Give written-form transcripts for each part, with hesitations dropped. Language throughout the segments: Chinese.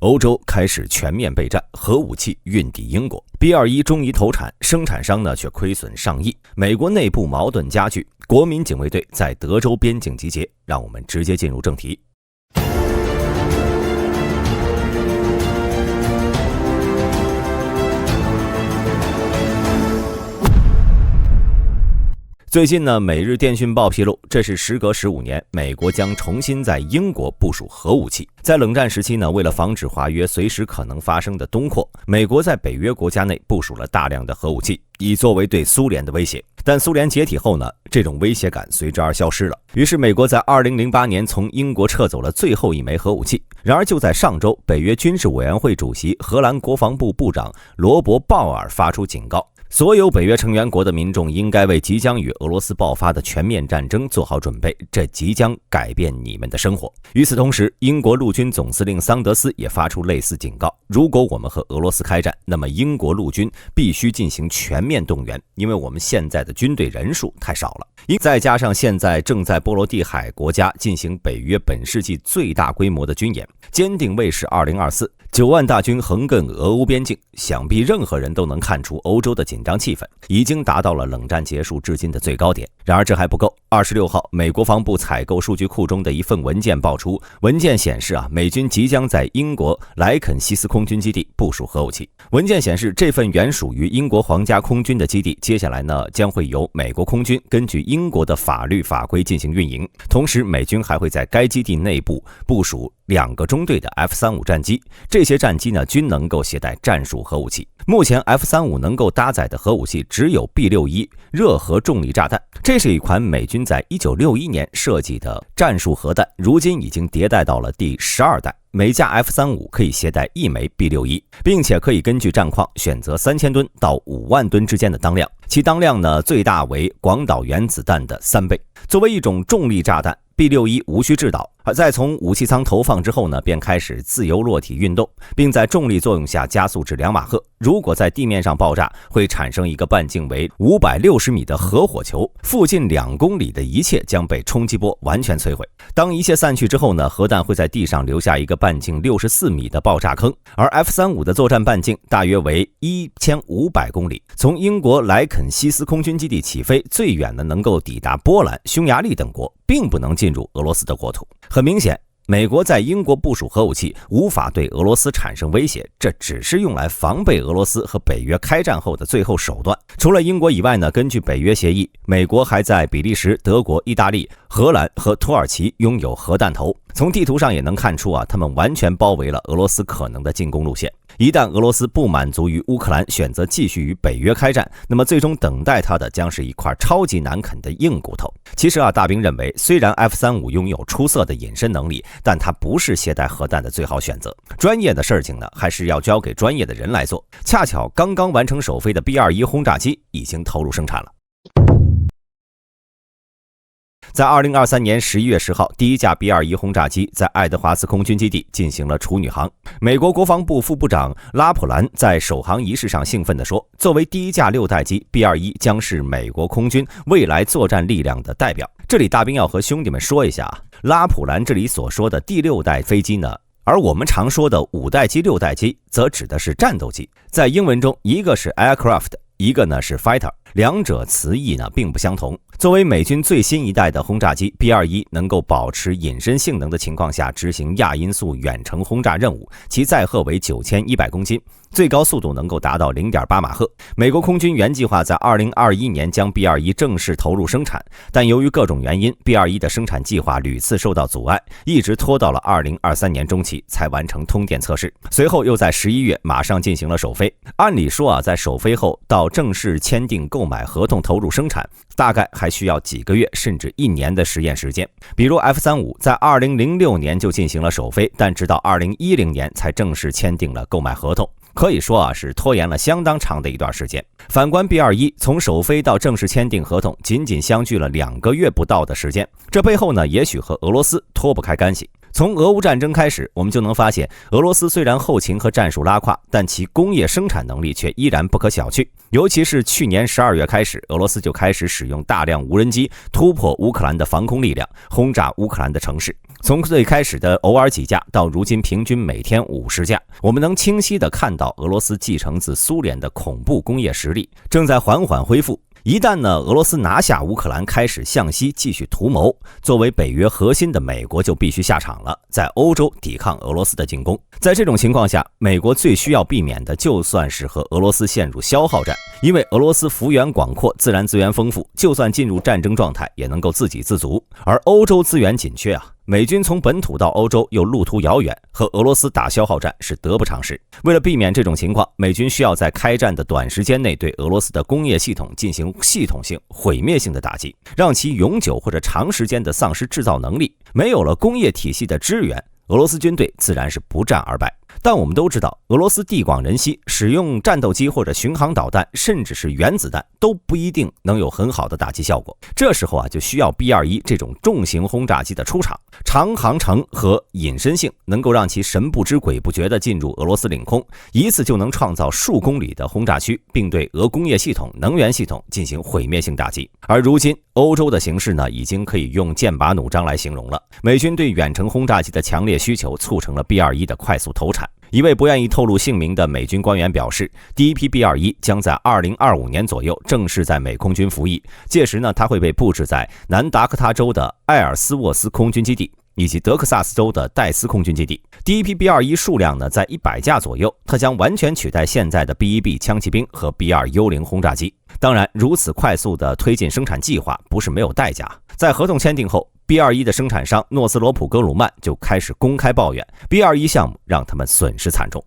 欧洲开始全面备战，核武器运抵英国。B-21终于投产，生产商呢却亏损上亿。美国内部矛盾加剧，国民警卫队在德州边境集结。让我们直接进入正题。最近呢，《每日电讯报》披露，这是时隔15年，美国将重新在英国部署核武器。在冷战时期呢，为了防止华约随时可能发生的东扩，美国在北约国家内部署了大量的核武器，以作为对苏联的威胁。但苏联解体后呢，这种威胁感随之而消失了。于是，美国在2008年从英国撤走了最后一枚核武器。然而，就在上周，北约军事委员会主席荷兰国防部部长罗伯·鲍尔发出警告。所有北约成员国的民众应该为即将与俄罗斯爆发的全面战争做好准备，这即将改变你们的生活。与此同时，英国陆军总司令桑德斯也发出类似警告，如果我们和俄罗斯开战，那么英国陆军必须进行全面动员，因为我们现在的军队人数太少了。再加上现在正在波罗的海国家进行北约本世纪最大规模的军演，坚定卫士2024 9万大军横亘俄乌边境，想必任何人都能看出欧洲的紧张气氛已经达到了冷战结束至今的最高点。然而这还不够。26号，美国防部采购数据库中的一份文件爆出，文件显示美军即将在英国莱肯西斯空军基地部署核武器。文件显示，这份原属于英国皇家空军的基地，接下来呢将会由美国空军根据英国的法律法规进行运营。同时，美军还会在该基地内部部署2个中队的 F-35 战机，这些战机呢均能够携带战术核武器。目前 F-35 能够搭载的核武器只有 B-61 热核重力炸弹，这是一款美军在1961年设计的战术核弹，如今已经迭代到了第12代。每架 F-35 可以携带1枚 B-61， 并且可以根据战况选择3000吨到5万吨之间的当量，其当量呢最大为广岛原子弹的3倍。作为一种重力炸弹， B-61 无需制导，在从武器舱投放之后呢，便开始自由落体运动，并在重力作用下加速至2马赫。如果在地面上爆炸，会产生一个半径为560米的核火球，附近2公里的一切将被冲击波完全摧毁。当一切散去之后呢，核弹会在地上留下一个半径64米的爆炸坑。而 F-35 的作战半径大约为1500公里，从英国莱肯西斯空军基地起飞，最远的能够抵达波兰、匈牙利等国，并不能进入俄罗斯的国土。很明显，美国在英国部署核武器无法对俄罗斯产生威胁，这只是用来防备俄罗斯和北约开战后的最后手段。除了英国以外呢，根据北约协议，美国还在比利时、德国、意大利、荷兰和土耳其拥有核弹头。从地图上也能看出他们完全包围了俄罗斯可能的进攻路线。一旦俄罗斯不满足于乌克兰，选择继续与北约开战，那么最终等待它的将是一块超级难啃的硬骨头。其实大兵认为，虽然 F-35 拥有出色的隐身能力，但它不是携带核弹的最好选择。专业的事情呢，还是要交给专业的人来做。恰巧刚刚完成首飞的 B-21 轰炸机已经投入生产了。在2023年11月10号，第一架 B-21 轰炸机在爱德华兹空军基地进行了处女航。美国国防部副部长拉普兰在首航仪式上兴奋地说，作为第一架6代机， B-21 将是美国空军未来作战力量的代表。这里大兵要和兄弟们说一下，拉普兰这里所说的第6代飞机呢，而我们常说的5代机、6代机则指的是战斗机。在英文中，一个是 aircraft， 一个呢是 fighter， 两者词义呢并不相同。作为美军最新一代的轰炸机， B-21 能够保持隐身性能的情况下执行亚音速远程轰炸任务，其载荷为9100公斤，最高速度能够达到 0.8 马赫。美国空军原计划在2021年将 B-21 正式投入生产，但由于各种原因， B-21 的生产计划屡次受到阻碍，一直拖到了2023年中期才完成通电测试，随后又在11月马上进行了首飞。按理说在首飞后到正式签订购买合同投入生产，大概还需要几个月甚至1年的实验时间。比如 F-35 在2006年就进行了首飞，但直到2010年才正式签订了购买合同，可以说是拖延了相当长的一段时间。反观 B-21 从首飞到正式签订合同仅仅相距了2个月不到的时间，这背后呢也许和俄罗斯脱不开干系。从俄乌战争开始，我们就能发现，俄罗斯虽然后勤和战术拉胯，但其工业生产能力却依然不可小觑。尤其是去年12月开始，俄罗斯就开始使用大量无人机突破乌克兰的防空力量，轰炸乌克兰的城市。从最开始的偶尔几架，到如今平均每天50架，我们能清晰地看到俄罗斯继承自苏联的恐怖工业实力正在缓缓恢复。一旦呢，俄罗斯拿下乌克兰，开始向西继续图谋，作为北约核心的美国就必须下场了，在欧洲抵抗俄罗斯的进攻。在这种情况下，美国最需要避免的就算是和俄罗斯陷入消耗战，因为俄罗斯幅员广阔，自然资源丰富，就算进入战争状态也能够自给自足，而欧洲资源紧缺啊。美军从本土到欧洲又路途遥远，和俄罗斯打消耗战是得不偿失。为了避免这种情况，美军需要在开战的短时间内对俄罗斯的工业系统进行系统性、毁灭性的打击，让其永久或者长时间的丧失制造能力。没有了工业体系的支援，俄罗斯军队自然是不战而败。但我们都知道，俄罗斯地广人稀，使用战斗机或者巡航导弹，甚至是原子弹都不一定能有很好的打击效果。这时候啊，就需要 B-21这种重型轰炸机的出场，长航程和隐身性能够让其神不知鬼不觉地进入俄罗斯领空，一次就能创造数公里的轰炸区，并对俄工业系统、能源系统进行毁灭性打击。而如今欧洲的形势呢，已经可以用剑拔弩张来形容了。美军对远程轰炸机的强烈需求，促成了 B-21的快速投产。一位不愿意透露姓名的美军官员表示，第一批 B-21将在2025年左右正式在美空军服役，届时呢，它会被布置在南达科他州的埃尔斯沃斯空军基地以及德克萨斯州的戴斯空军基地。第一批 B-21数量呢在100架左右，它将完全取代现在的 B-1B 枪骑兵和 B-2幽灵轰炸机。当然，如此快速的推进生产计划不是没有代价。在合同签订后， B-21的生产商诺斯罗普格鲁曼就开始公开抱怨 B-21项目让他们损失惨重。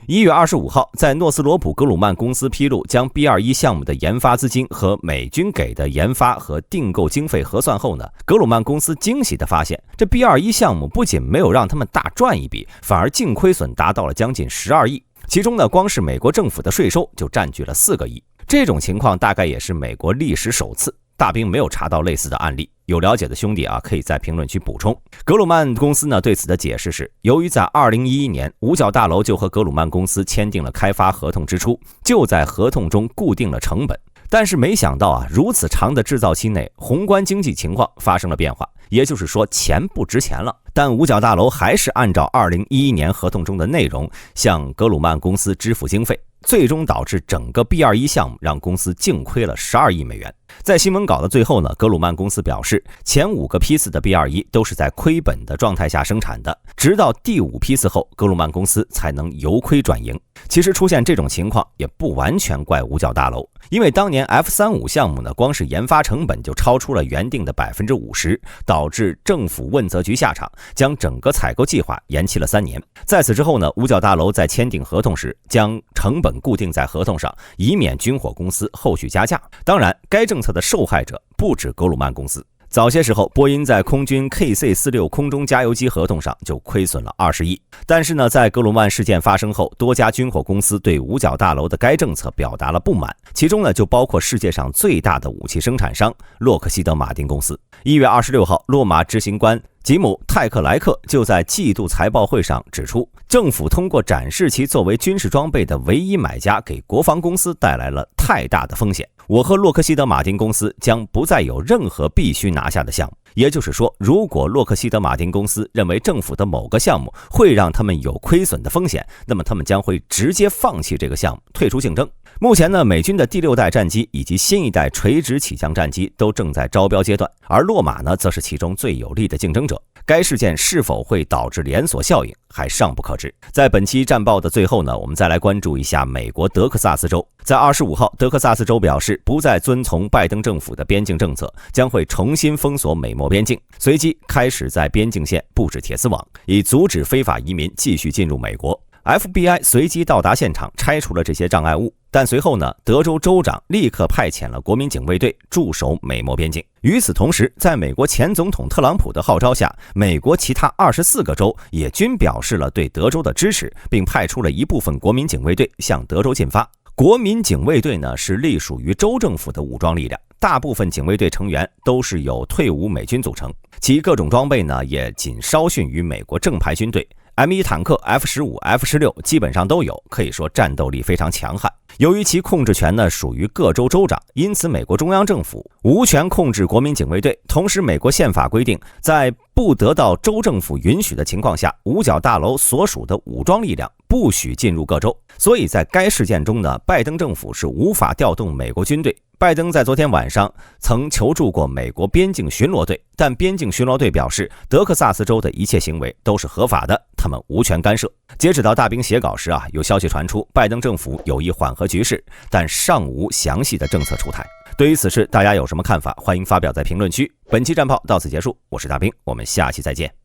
1月25号，在诺斯罗普格鲁曼公司披露将 B-21项目的研发资金和美军给的研发和订购经费核算后呢，格鲁曼公司惊喜地发现，这 B-21项目不仅没有让他们大赚一笔，反而净亏损达到了将近12亿，其中呢，光是美国政府的税收就占据了4个亿。这种情况大概也是美国历史首次，大兵没有查到类似的案例，有了解的兄弟啊，可以在评论区补充。格鲁曼公司呢对此的解释是，由于在2011年五角大楼就和格鲁曼公司签订了开发合同之初，就在合同中固定了成本。但是没想到啊，如此长的制造期内，宏观经济情况发生了变化，也就是说钱不值钱了。但五角大楼还是按照2011年合同中的内容向格鲁曼公司支付经费，最终导致整个 B-21项目让公司净亏了12亿美元。在新闻稿的最后呢，格鲁曼公司表示，前5个批次的 B-21都是在亏本的状态下生产的，直到第5批次后，格鲁曼公司才能由亏转盈。其实出现这种情况也不完全怪五角大楼，因为当年 F-35项目呢，光是研发成本就超出了原定的 50%， 导致政府问责局下场，将整个采购计划延期了3年。在此之后呢，五角大楼在签订合同时将成本固定在合同上，以免军火公司后续加价。当然，该政策的受害者不止格鲁曼公司。早些时候，波音在空军 KC-46 空中加油机合同上就亏损了20亿。但是呢，在格鲁曼事件发生后，多家军火公司对五角大楼的该政策表达了不满，其中呢就包括世界上最大的武器生产商洛克希德马丁公司。1月26号，洛马执行官吉姆·泰克莱克就在季度财报会上指出，政府通过展示其作为军事装备的唯一买家，给国防公司带来了太大的风险。我和洛克希德马丁公司将不再有任何必须拿下的项目。也就是说，如果洛克希德马丁公司认为政府的某个项目会让他们有亏损的风险，那么他们将会直接放弃这个项目，退出竞争。目前呢，美军的第6代战机以及新一代垂直起降战机都正在招标阶段，而洛马呢，则是其中最有力的竞争者。该事件是否会导致连锁效应，还尚不可知。在本期战报的最后呢，我们再来关注一下美国德克萨斯州。在25号，德克萨斯州表示不再遵从拜登政府的边境政策，将会重新封锁美墨边境，随即开始在边境线布置铁丝网，以阻止非法移民继续进入美国。FBI 随即到达现场，拆除了这些障碍物。但随后呢，德州州长立刻派遣了国民警卫队驻守美墨边境。与此同时，在美国前总统特朗普的号召下，美国其他24个州也均表示了对德州的支持，并派出了一部分国民警卫队向德州进发。国民警卫队呢，是隶属于州政府的武装力量，大部分警卫队成员都是由退伍美军组成，其各种装备呢也仅稍逊于美国正牌军队。M1 坦克、F-15、F-16基本上都有，可以说战斗力非常强悍。由于其控制权呢属于各州州长，因此美国中央政府无权控制国民警卫队。同时，美国宪法规定，在不得到州政府允许的情况下，五角大楼所属的武装力量不许进入各州。所以在该事件中呢，拜登政府是无法调动美国军队。拜登在昨天晚上曾求助过美国边境巡逻队，但边境巡逻队表示，德克萨斯州的一切行为都是合法的，他们无权干涉。截止到大兵写稿时有消息传出，拜登政府有意缓和局势，但尚无详细的政策出台。对于此事，大家有什么看法？欢迎发表在评论区。本期战报到此结束，我是大兵，我们下期再见。